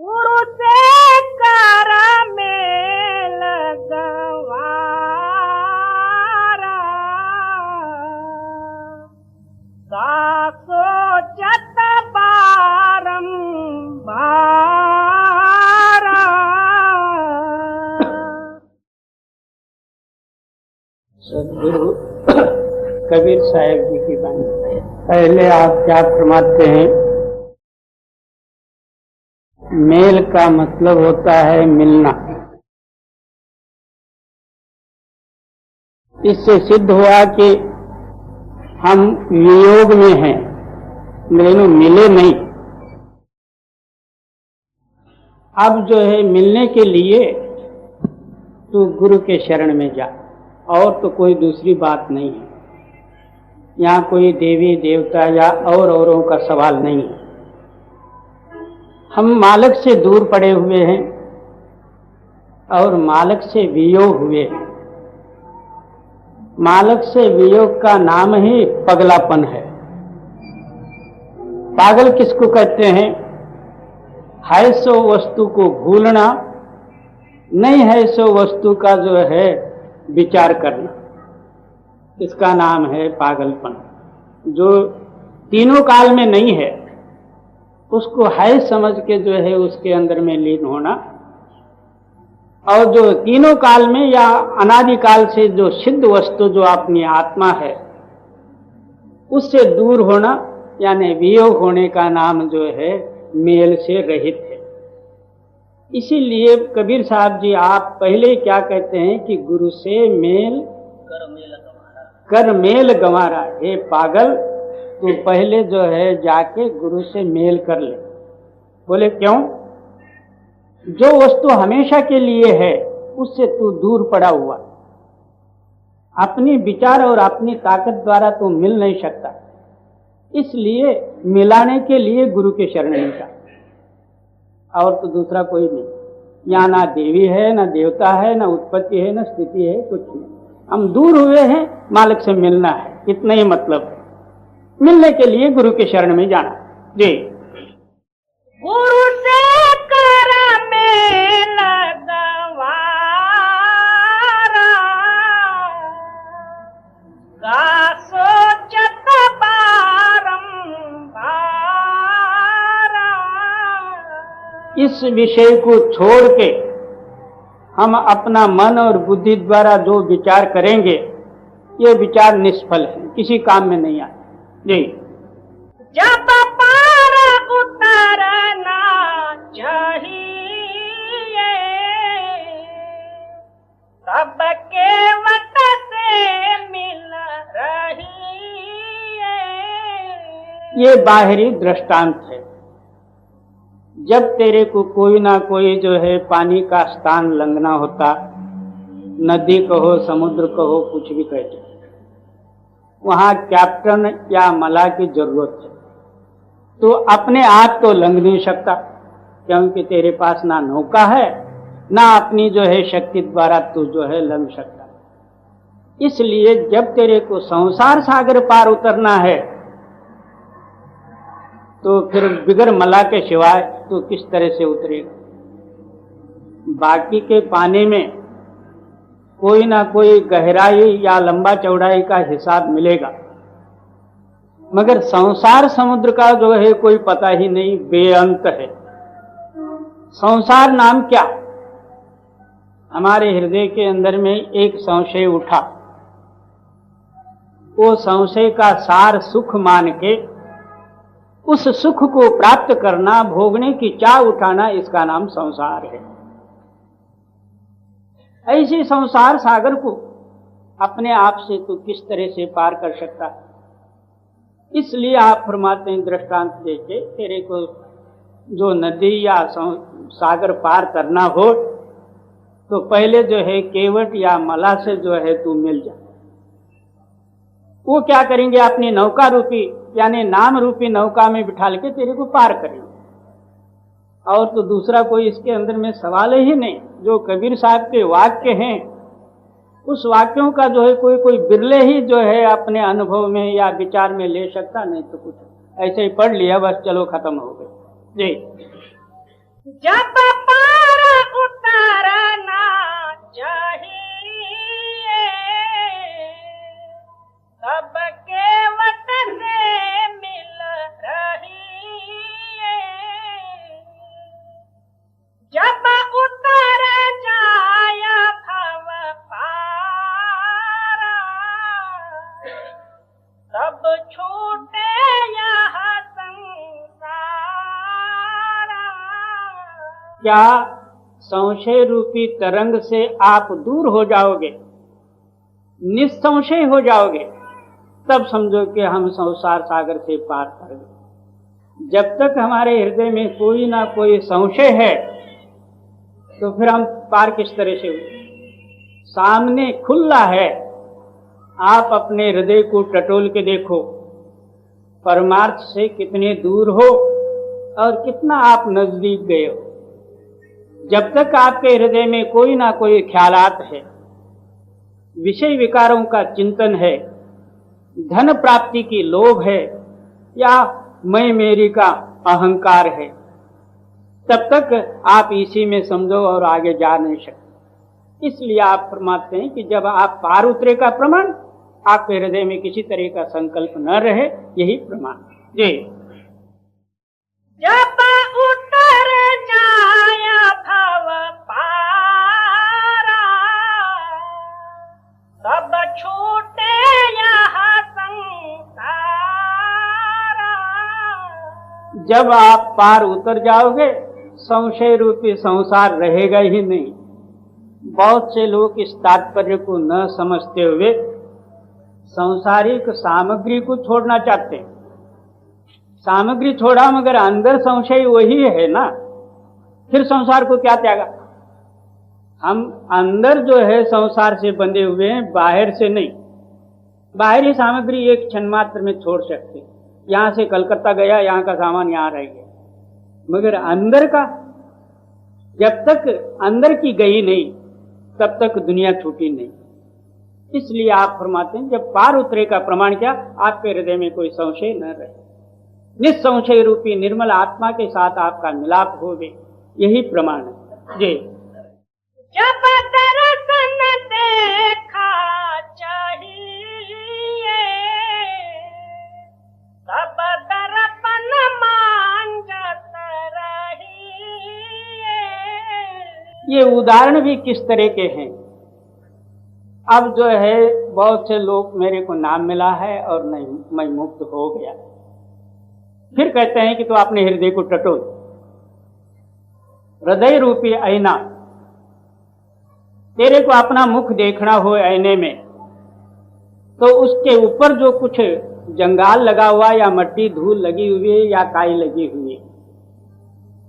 गुरु से कर मेल गवारा, सासो जत बारंबारा। सदगुरु कबीर साहब जी की बानी। पहले आप क्या फरमाते हैं? मेल का मतलब होता है मिलना। इससे सिद्ध हुआ कि हम वियोग में हैं, लेकिन मिले नहीं। अब जो है मिलने के लिए तू गुरु के शरण में जा, और तो कोई दूसरी बात नहीं है। यहाँ कोई देवी देवता या औरों का सवाल नहीं है। हम मालिक से दूर पड़े हुए हैं और मालिक से वियोग हुए हैं। मालिक से वियोग का नाम ही पगलापन है। पागल किसको कहते हैं? है सो वस्तु को भूलना, नहीं है सो वस्तु का जो है विचार करना, इसका नाम है पागलपन। जो तीनों काल में नहीं है उसको है समझ के जो है उसके अंदर में लीन होना, और जो तीनों काल में या अनादिकाल से जो सिद्ध वस्तु जो अपनी आत्मा है उससे दूर होना, यानी वियोग होने का नाम जो है मेल से रहित है। इसीलिए कबीर साहब जी आप पहले क्या कहते हैं कि गुरु से मेल कर मेल गंवारा। हे पागल, तू पहले जो है जाके गुरु से मेल कर ले। बोले क्यों? जो वस्तु हमेशा के लिए है उससे तू दूर पड़ा हुआ, अपनी विचार और अपनी ताकत द्वारा तू मिल नहीं सकता। इसलिए मिलाने के लिए गुरु के शरण में जा, और तो दूसरा कोई नहीं। यहाँ ना देवी है, ना देवता है, ना उत्पत्ति है, ना स्थिति है, कुछ नहीं। हम दूर हुए हैं, मालिक से मिलना है, इतना ही मतलब है। मिलने के लिए गुरु के शरण में जाना। जी। गुरु से कर मेल गवारा, गासो जत बारंबारा। इस विषय को छोड़ के हम अपना मन और बुद्धि द्वारा जो विचार करेंगे ये विचार निष्फल है, किसी काम में नहीं आए। जी। जब पार उतरना चाहिए तब केवट से मिल रही है। ये बाहरी दृष्टांत है। जब तेरे को कोई ना कोई जो है पानी का स्थान लंघना होता, नदी कहो, समुद्र कहो, कुछ भी कहते, वहां कैप्टन या मला की जरूरत है। तो अपने आप तो लंघ नहीं सकता, क्योंकि तेरे पास ना नौका है, ना अपनी जो है शक्ति द्वारा तू जो है लंघ सकता। इसलिए जब तेरे को संसार सागर पार उतरना है तो फिर बिगर मला के सिवाय तो किस तरह से उतरेगा? बाकी के पानी में कोई ना कोई गहराई या लंबा चौड़ाई का हिसाब मिलेगा, मगर संसार समुद्र का जो है कोई पता ही नहीं, बेअंत है। संसार नाम क्या? हमारे हृदय के अंदर में एक संशय उठा, वो संशय का सार सुख मान के उस सुख को प्राप्त करना, भोगने की चाह उठाना, इसका नाम संसार है। ऐसे संसार सागर को अपने आप से तो किस तरह से पार कर सकता है? इसलिए आप फरमाते हैं दृष्टांत देके, तेरे को जो नदी या सागर पार करना हो तो पहले जो है केवट या मला से जो है तू मिल जा। वो क्या करेंगे? अपनी नौका रूपी यानी नाम रूपी नौका में बिठाल के तेरे को पार करेंगे, और तो दूसरा कोई इसके अंदर में सवाल ही नहीं। जो कबीर साहब के वाक्य हैं उस वाक्यों का जो है कोई बिरले ही जो है अपने अनुभव में या विचार में ले सकता, नहीं तो कुछ ऐसे ही पढ़ लिया बस चलो खत्म हो गए। जी। जब पार उतरना चाहिए तब केवट से मिल रही है। जब उतर जाया भव पारा तब छूटे यह संसारा। क्या संशय रूपी तरंग से आप दूर हो जाओगे, निस्संशय हो जाओगे, तब समझो कि हम संसार सागर से पार कर गए। जब तक हमारे हृदय में कोई ना कोई संशय है तो फिर हम पार किस तरह से हुए? सामने खुला है, आप अपने हृदय को टटोल के देखो, परमार्थ से कितने दूर हो और कितना आप नजदीक गए हो। जब तक आपके हृदय में कोई ना कोई ख्यालात है, विषय विकारों का चिंतन है, धन प्राप्ति की लोभ है या मैं मेरी का अहंकार है, तब तक आप इसी में समझो और आगे जा नहीं सकते। इसलिए आप फरमाते हैं कि जब आप पार उतरे का प्रमाण, आपके हृदय में किसी तरह का संकल्प न रहे, यही प्रमाण जी। जब उतर जाया भव पारा तब छूटे यह संसारा। जब आप पार उतर जाओगे, संशय रूपी संसार रहेगा ही नहीं। बहुत से लोग इस तात्पर्य को न समझते हुए सांसारिक सामग्री को छोड़ना चाहते हैं। सामग्री छोड़ा मगर अंदर संशय वही है ना, फिर संसार को क्या त्यागा? हम अंदर जो है संसार से बंधे हुए हैं, बाहर से नहीं। बाहरी सामग्री एक क्षण मात्र में छोड़ सकते हैं, यहां से कलकत्ता गया, यहां का सामान यहां रह गया, मगर अंदर का जब तक अंदर की गई नहीं तब तक दुनिया छूटी नहीं। इसलिए आप फरमाते हैं जब पार उतरे का प्रमाण क्या, आपके हृदय में कोई संशय न रहे, निस्संशय रूपी निर्मल आत्मा के साथ आपका मिलाप हो गए, यही प्रमाण है जी। जब दर्शन देखा चाहिए तब दर्पण मांझत रही है। ये उदाहरण भी किस तरह के हैं? अब जो है बहुत से लोग मेरे को नाम मिला है और नहीं, मैं मुक्त हो गया, फिर कहते हैं कि तो अपने हृदय को टटोल। हृदय रूपी आईना, तेरे को अपना मुख देखना हो आईने में, तो उसके ऊपर जो कुछ जंगाल लगा हुआ या मट्टी धूल लगी हुई है या काई लगी हुई है,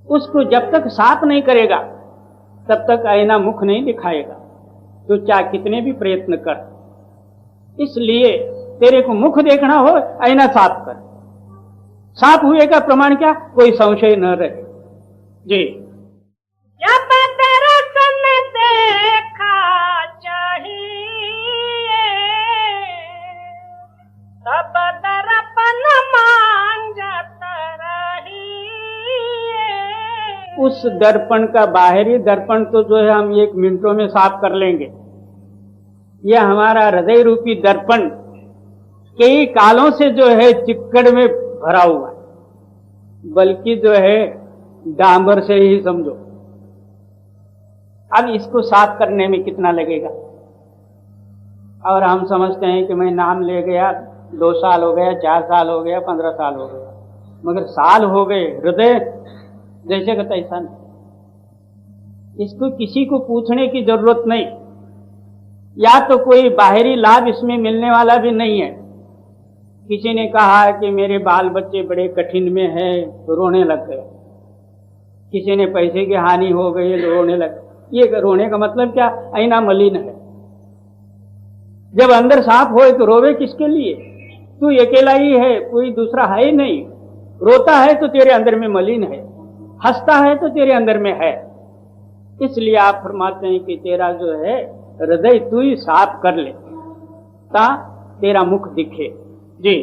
उसको जब तक साफ नहीं करेगा तब तक आईना मुख नहीं दिखाएगा, तो चाहे कितने भी प्रयत्न कर। इसलिए तेरे को मुख देखना हो, आईना साफ कर। साफ हुए का प्रमाण क्या? कोई संशय न रहे जी। जब दर्शन देखा चाहिए तब दर्पण मांझत रही है। उस दर्पण का बाहरी दर्पण तो जो है हम 1 मिनटों में साफ कर लेंगे, यह हमारा हृदय रूपी दर्पण कई कालों से जो है चिक्कड़ में भरा हुआ है, बल्कि जो है डांबर से ही समझो। अब इसको साफ करने में कितना लगेगा? और हम समझते हैं कि मैं नाम ले गया, 2 साल हो गया, 4 साल हो गया, 15 साल हो गया, मगर साल हो गए, हृदय जैसे का तैसा नहीं। इसको किसी को पूछने की जरूरत नहीं, या तो कोई बाहरी लाभ इसमें मिलने वाला भी नहीं है। किसी ने कहा कि मेरे बाल बच्चे बड़े कठिन में हैं तो रोने लग गए, किसी ने पैसे की हानि हो गई तो रोने लग गए। ये रोने का मतलब क्या? आईना मलिन है। जब अंदर साफ हो तो रोवे किसके लिए? तू अकेला ही है, कोई दूसरा है ही नहीं। रोता है तो तेरे अंदर में मलिन है, हंसता है तो तेरे अंदर में है। इसलिए आप फरमाते हैं कि तेरा जो है हृदय तू ही साफ कर ले, ता तेरा मुख दिखे जी।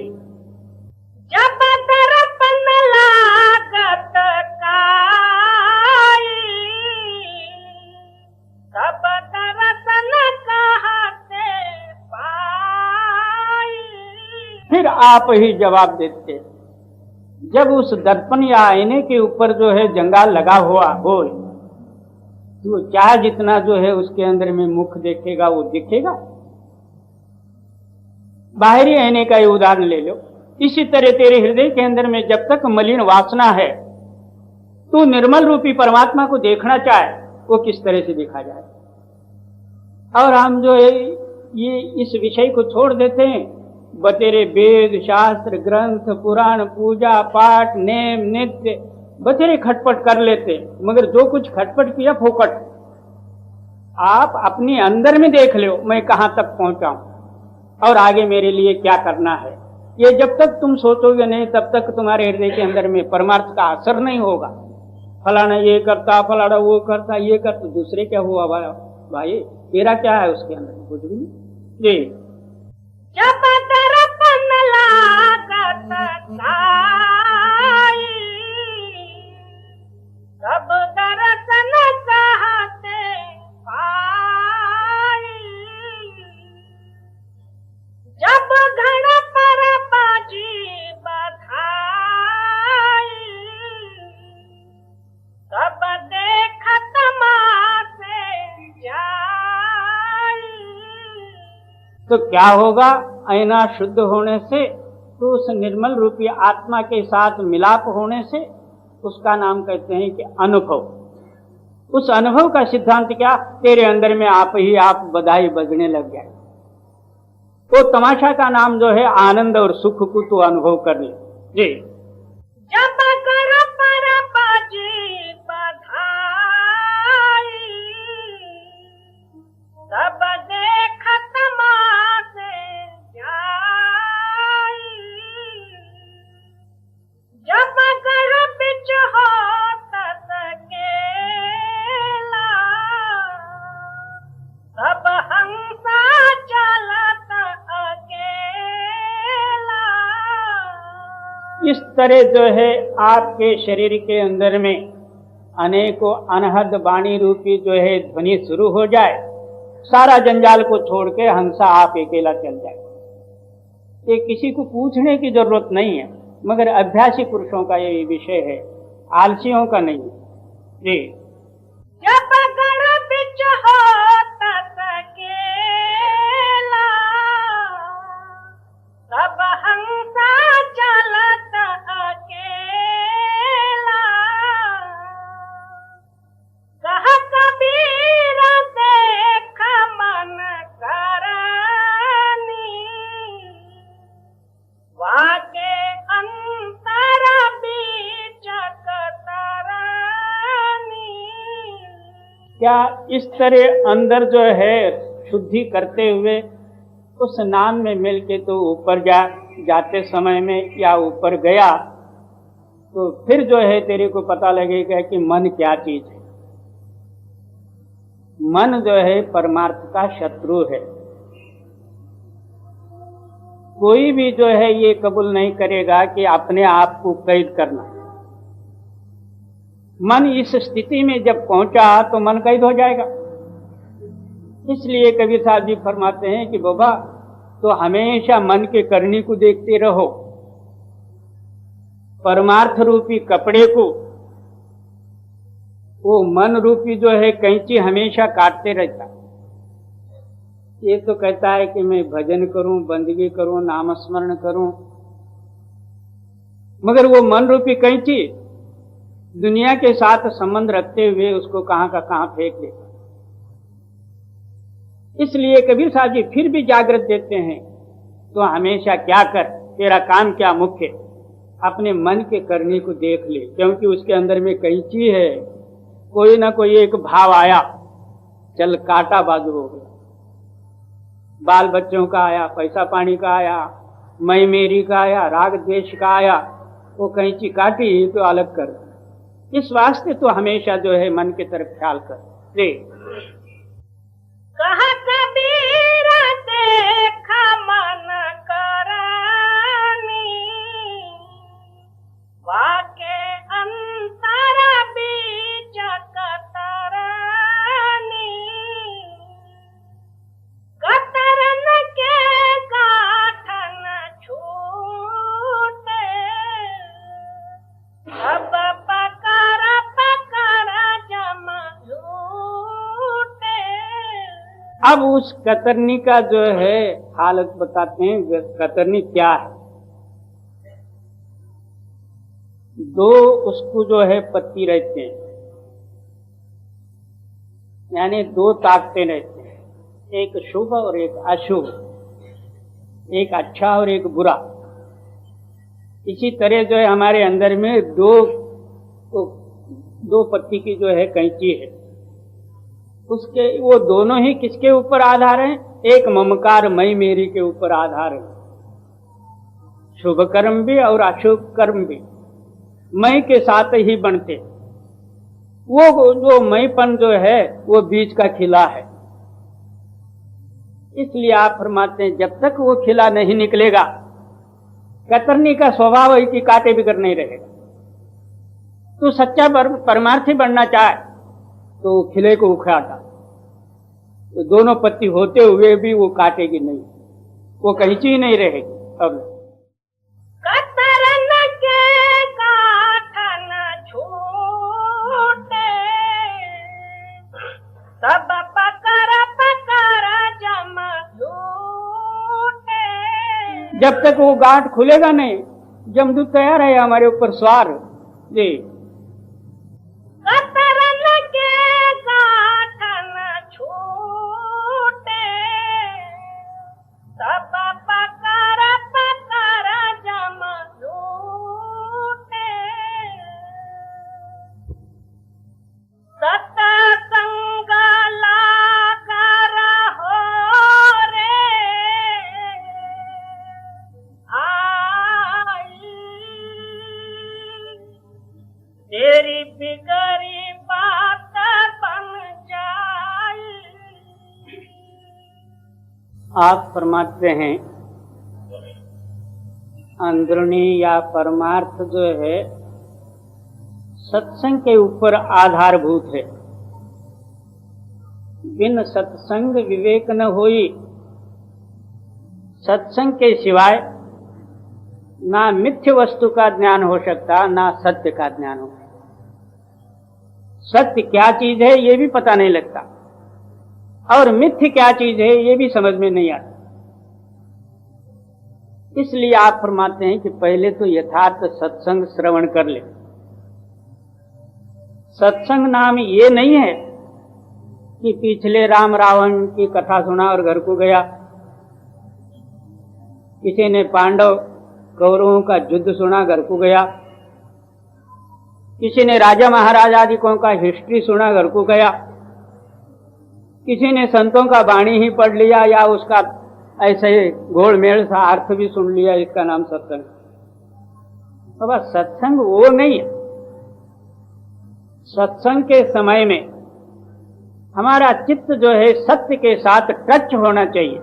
जब दर्पण लागत काया आप ही जवाब देते। जब उस दर्पण या आईने के ऊपर जो है जंगाल लगा हुआ हो, तो चाहे जितना जो है उसके अंदर में मुख देखेगा वो दिखेगा। बाहरी आईने का ही उदाहरण ले लो। इसी तरह तेरे हृदय के अंदर में जब तक मलिन वासना है, तू निर्मल रूपी परमात्मा को देखना चाहे, वो किस तरह से देखा जाए। और हम जो है ये इस विषय को छोड़ देते हैं, बतेरे वेद शास्त्र ग्रंथ पुराण पूजा पाठ नेम नित्य बतेरे खटपट कर लेते, मगर जो कुछ खटपट किया फोकट। आप अपने अंदर में देख लो मैं कहां तक पहुंचा हूं और आगे मेरे लिए क्या करना है। ये जब तक तुम सोचोगे नहीं, तब तक तुम्हारे हृदय के अंदर में परमार्थ का असर नहीं होगा। फलाना ये करता, फलाना वो करता, ये करता, दूसरे क्या हुआ भाई, तेरा क्या है उसके अंदर? कुछ भी नहीं। जी जब दर्पण लागत साई, तब दर्शन चाहते पाई। जब घड़ पर बाजी बधाई, तब देखत मासे जाई। तो क्या होगा? ऐना शुद्ध होने से, तो उस निर्मल रूपी आत्मा के साथ मिलाप होने से, उसका नाम कहते हैं कि अनुभव। उस अनुभव का सिद्धांत क्या? तेरे अंदर में आप ही आप बधाई बजने लग जाए। तो तमाशा का नाम जो है आनंद और सुख को तो अनुभव कर ले। जी जब घर पर बाजी बधाई, तब देखत मासे जाई। जब घर बिच होत सकेला, तब हंसा चलत अकेला। इस तरह जो है आपके शरीर के अंदर में अनेकों अनहद वाणी रूपी जो है ध्वनि शुरू हो जाए, सारा जंजाल को छोड़ के हंसा आप अकेला चल जाए। ये किसी को पूछने की जरूरत नहीं है, मगर अभ्यासी पुरुषों का ये विषय है, आलसियों का नहीं है। जी जब घर बिच होत सकेला, तब हंसा चलत अकेला। कह कबीर देख मन करनी, वाके अंतर बीचक तरनी। क्या इस तरह अंदर जो है शुद्धि करते हुए उस नाम में मिल के तो ऊपर जाते समय में या ऊपर गया, तो फिर जो है तेरे को पता लगेगा कि मन क्या चीज है। मन जो है परमार्थ का शत्रु है। कोई भी जो है ये कबूल नहीं करेगा कि अपने आप को कैद करना। मन इस स्थिति में जब पहुंचा तो मन कैद हो जाएगा। इसलिए कबीर साहब जी फरमाते हैं कि बाबा तो हमेशा मन के करनी को देखते रहो, परमार्थ रूपी कपड़े को, वो मन रूपी जो है कैंची हमेशा काटते रहता। ये तो कहता है कि मैं भजन करूं, बंदगी करूं, नामस्मरण करूं, मगर वो मन रूपी कैंची दुनिया के साथ संबंध रखते हुए उसको कहां का कहां फेंक देता। इसलिए कबीर साहब जी फिर भी जागृत देते हैं, तो हमेशा क्या कर, तेरा काम क्या मुख्य, अपने मन के करने को देख ले, क्योंकि उसके अंदर में कैंची है। कोई ना कोई एक भाव आया, चल काटा बाजू हो गया, बाल बच्चों का आया, पैसा पानी का आया, मैं मेरी का आया, राग द्वेष का आया, वो कैंची काटी तो अलग कर। इस वास्ते तो हमेशा जो है मन की तरफ ख्याल कर। जी कह कबीर देख मन करनी, वाके अंतर बीचक तरनी। कतरन के गाठन छूटी, अब उस कतरनी का जो है हालत बताते हैं। कतरनी क्या है? दो उसको जो है पत्ती रहते हैं, यानी दो ताकतें रहते हैं, एक शुभ और एक अशुभ, एक अच्छा और एक बुरा। इसी तरह जो है हमारे अंदर में दो पत्ती की जो है कैंची है, उसके वो दोनों ही किसके ऊपर आधार हैं? एक ममकार मई मेरी के ऊपर आधार है। शुभ कर्म भी और अशुभ कर्म भी मई के साथ ही बनते। वो जो मईपन जो है वो बीज का खिला है। इसलिए आप फरमाते हैं जब तक वो खिला नहीं निकलेगा, कतरनी का स्वभाव है कि काटे बिगर नहीं रहेगा। तो सच्चा परमार्थी बनना चाहे तो खिले को उखाड़ा, तो दोनों पत्ती होते हुए भी वो काटेगी नहीं, वो कैंची नहीं रहेगी। अब कतरन के काठन छूटे, सब पकर जम लूटे। जब तक वो गांठ खुलेगा नहीं, जमदूत तैयार है हमारे ऊपर सवार जी। कतरन के काठन छूटे, सब पकर जम लूटे। सत्संग लागा रहो रे आई, तेरी बिगड़ी बात बन जाई। आप फरमाते हैं अंदरूनी या परमार्थ जो है सत्संग के ऊपर आधारभूत है। बिन सत्संग विवेक न होई। सत्संग के सिवाय ना मिथ्य वस्तु का ज्ञान हो सकता, ना सत्य का ज्ञान हो सकता। सत्य क्या चीज है ये भी पता नहीं लगता, और मिथ्य क्या चीज है ये भी समझ में नहीं आता। इसलिए आप फरमाते हैं कि पहले तो यथार्थ सत्संग श्रवण कर ले। सत्संग नाम ये नहीं है कि पिछले राम रावण की कथा सुना और घर को गया, किसी ने पांडव कौरवों का युद्ध सुना घर को गया, किसी ने राजा महाराजा आदिकों का हिस्ट्री सुना घर को गया, किसी ने संतों का वाणी ही पढ़ लिया या उसका ऐसे घोलमेल सा अर्थ भी सुन लिया, इसका नाम सत्संग। तो बस सत्संग वो नहीं है। सत्संग के समय में हमारा चित्त जो है सत्य के साथ टच होना चाहिए,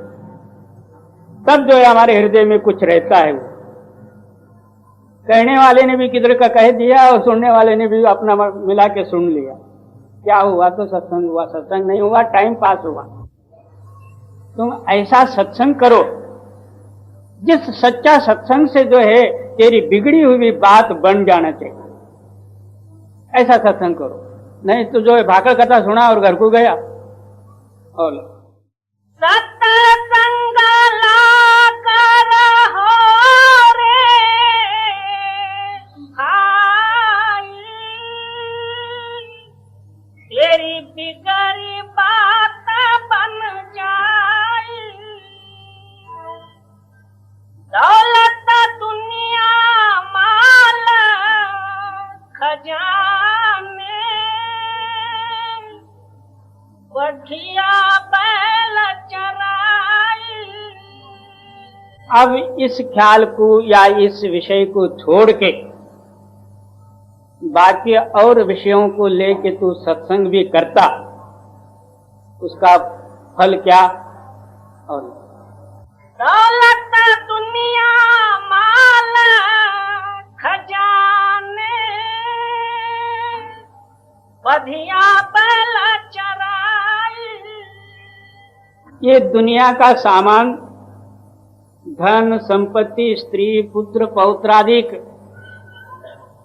तब जो है हमारे हृदय में कुछ रहता है। वो कहने वाले ने भी किधर का कह दिया और सुनने वाले ने भी अपना मिला के सुन लिया, क्या हुआ? तो सत्संग हुआ। सत्संग नहीं हुआ, टाइम पास हुआ। तुम ऐसा सत्संग करो जिस सच्चा सत्संग से जो है तेरी बिगड़ी हुई बात बन जाना चाहिए। ऐसा सत्संग करो, नहीं तो जो है भाकड़ कथा सुना और घर को गया। और सत्संग लागा रहो रे आई, तेरी बिगड़ी बात बन जाई। दौलत दुनिया माल खजाने, बढ़िया बैल चराई। अब इस ख्याल को या इस विषय को छोड़ के बाकी और विषयों को लेके तू सत्संग भी करता, उसका फल क्या? और दौलत दुनिया माल खजाने, बढ़िया बैल चराई। ये दुनिया का सामान, धन संपत्ति, स्त्री पुत्र पौत्रादिक,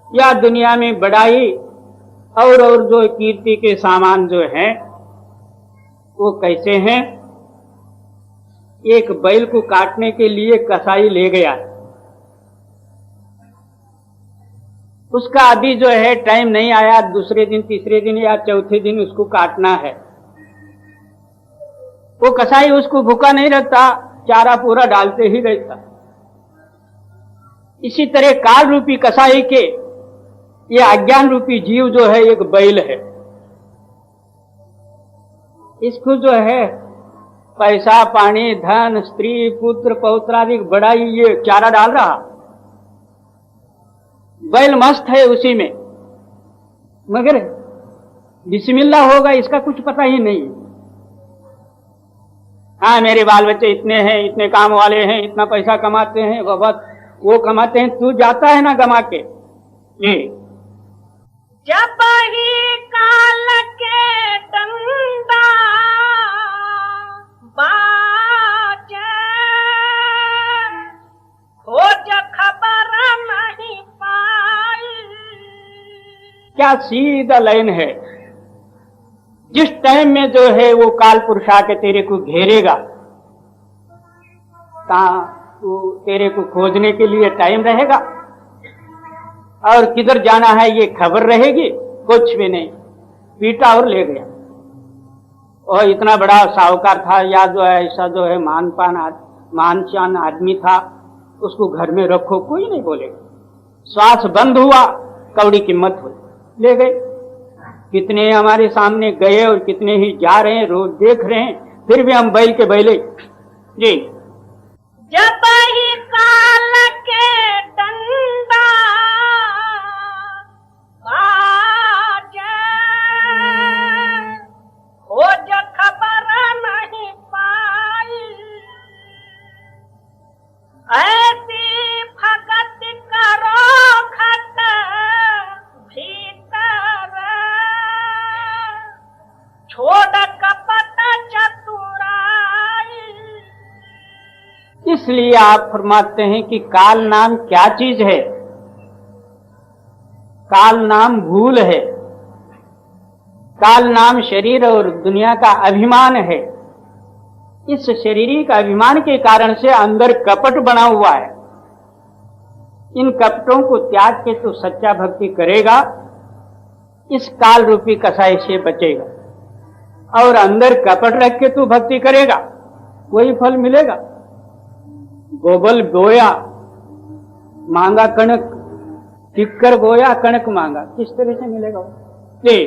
या दुनिया में बढ़ाई और जो कीर्ति के सामान जो हैं वो कैसे हैं? एक बैल को काटने के लिए कसाई ले गया, उसका अभी जो है टाइम नहीं आया, दूसरे दिन तीसरे दिन या चौथे दिन उसको काटना है। वो कसाई उसको भूखा नहीं रखता, चारा पूरा डालते ही रहता। इसी तरह काल रूपी कसाई के ये अज्ञान रूपी जीव जो है एक बैल है, इसको जो है पैसा पानी धन स्त्री पुत्र पौत्रादि बड़ा ही ये चारा डाल रहा, बैल मस्त है उसी में, मगर बिस्मिल्लाह होगा इसका कुछ पता ही नहीं। हाँ मेरे बाल बच्चे इतने हैं, इतने काम वाले हैं, इतना पैसा कमाते हैं, वो कमाते हैं, तू जाता है ना गमा के। जब ही काल के डंडा बाजे, खोज खबर नहीं पाई। क्या सीधा लाइन है, जिस टाइम में जो है वो काल पुरुष आके तेरे को घेरेगा, कहाँ तेरे को खोजने के लिए टाइम रहेगा और किधर जाना है ये खबर रहेगी, कुछ भी नहीं, पीटा और ले गया। और इतना बड़ा साहूकार था या जो है ऐसा जो है मानचान आदमी था, उसको घर में रखो कोई नहीं बोलेगा। श्वास बंद हुआ, कौड़ी कीमत हुई, ले गए। कितने हमारे सामने गए और कितने ही जा रहे हैं, रोज देख रहे हैं, फिर भी हम बैल के बैले जी। जब ही काल के डंडा बाजे, खोज खबर नहीं पाई। ऐसी भगत करो खत भीतर, छोड़ कपट चतुराई। इसलिए आप फरमाते हैं कि काल नाम क्या चीज है? काल नाम भूल है, काल नाम शरीर और दुनिया का अभिमान है। इस शरीरी का अभिमान के कारण से अंदर कपट बना हुआ है। इन कपटों को त्याग के तो सच्चा भक्ति करेगा, इस काल रूपी कसाई से बचेगा। और अंदर कपट रख के तू भक्ति करेगा, वही फल मिलेगा। गोबल बोया मांगा कणक, टिक्कर बोया कणक मांगा, किस तरह से मिलेगा? जी।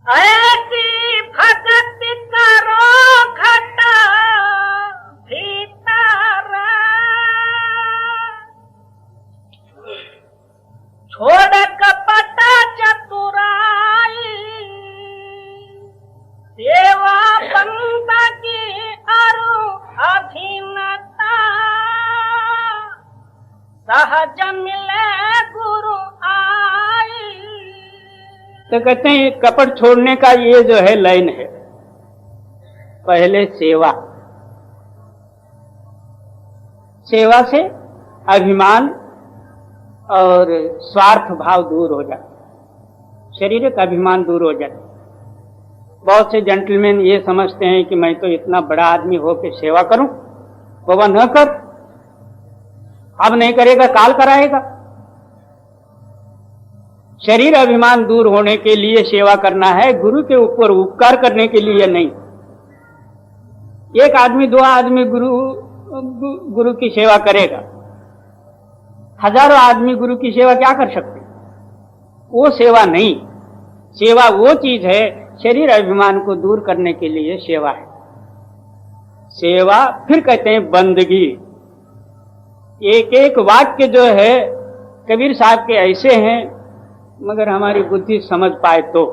ऐसी भगत करो घट भीतर, छोड़ कपट चतुराई। सेवा बंदगी अरु अधीनता, सहज मिले गुरु आई। तो कहते हैं कपट छोड़ने का ये जो है लाइन है। पहले सेवा, सेवा से अभिमान और स्वार्थ भाव दूर हो जाता, शारीरिक अभिमान दूर हो जाता। बहुत से जेंटलमैन ये समझते हैं कि मैं तो इतना बड़ा आदमी हो के सेवा करूं, बाबा न कर, अब नहीं करेगा काल कराएगा। शरीर अभिमान दूर होने के लिए सेवा करना है, गुरु के ऊपर उपकार करने के लिए नहीं। एक आदमी दो आदमी गुरु की सेवा करेगा, हजारों आदमी गुरु की सेवा क्या कर सकते? वो सेवा नहीं। सेवा वो चीज है, शरीर अभिमान को दूर करने के लिए सेवा है। सेवा फिर कहते हैं बंदगी। एक एक वाक्य जो है कबीर साहब के ऐसे हैं, मगर हमारी बुद्धि समझ पाए तो।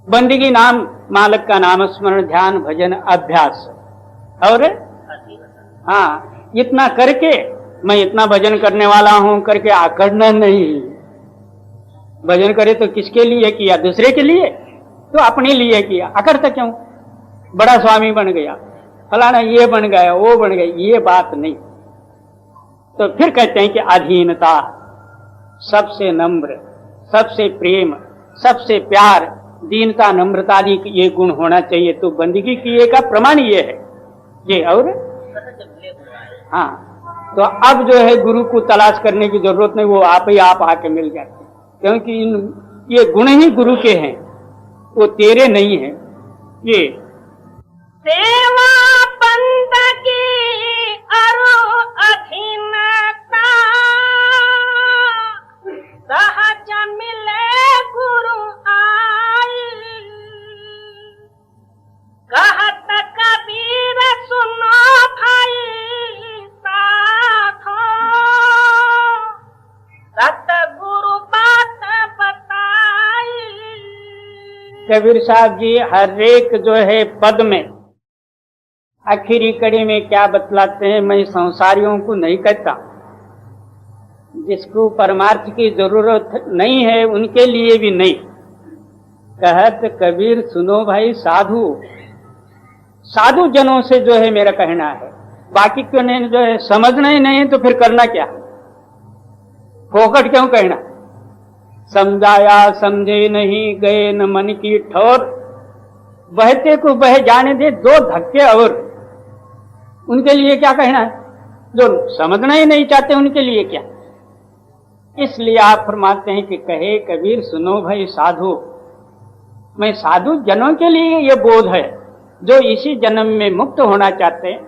बंदगी नाम मालिक का नाम स्मरण ध्यान भजन अभ्यास, और हाँ इतना करके मैं इतना भजन करने वाला हूं करके आकड़ना नहीं। भजन करे तो किसके लिए किया? दूसरे के लिए? तो अपने लिए किया। अकड़ता क्यों? बड़ा स्वामी बन गया, फलाना ये बन गया, वो बन गया, ये बात नहीं। तो फिर कहते हैं कि अधीनता, सबसे नम्र, सबसे प्रेम, सबसे प्यार, दीनता नम्रता आदि ये गुण होना चाहिए। तो बंदगी किए का प्रमाण ये है। ये और हाँ, तो अब जो है गुरु को तलाश करने की जरूरत नहीं, वो आप ही आप आके मिल जाते हैं, क्योंकि ये गुण ही गुरु के हैं, वो तेरे नहीं है। ये सेवा पंथ की अरु अधीनता, सहज मिले गुरु आई, कहत कबीर सुनो भाई साधो, सतगुरु बात बताई। कबीर साहब जी हर एक जो है पद में आखिरी कड़ी में क्या बतलाते हैं, मैं संसारियों को नहीं कहता, जिसको परमार्थ की जरूरत नहीं है उनके लिए भी नहीं। कहत कबीर सुनो भाई साधु, साधु जनों से जो है मेरा कहना है, बाकी क्यों नहीं, जो है समझना ही नहीं है तो फिर करना क्या, फोकट क्यों कहना। समझाया समझे नहीं गए न मन की ठोर, बहते को बह जाने दे दो धक्के और, उनके लिए क्या कहना है, जो समझना ही नहीं चाहते उनके लिए क्या। इसलिए आप फरमाते हैं कि कहे कबीर सुनो भाई साधु, मैं साधु जनों के लिए ये बोध है, जो इसी जन्म में मुक्त होना चाहते हैं,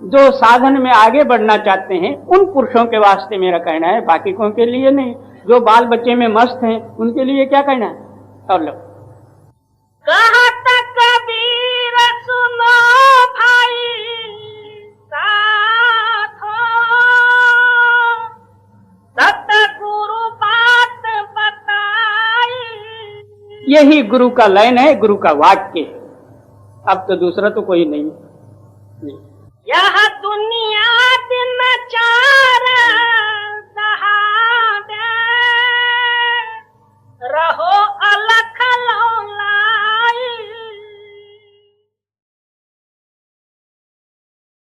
जो साधन में आगे बढ़ना चाहते हैं, उन पुरुषों के वास्ते मेरा कहना है, बाकी कोई के लिए नहीं। जो बाल बच्चे में मस्त हैं उनके लिए क्या कहना है। और लो कहत कबीर सुनो भाई साधो, सतगुरु बात बताई। यही गुरु का लाइन है, गुरु का वाक्य है, अब तो दूसरा तो कोई नहीं। यह दुनिया दिन चार दहाई,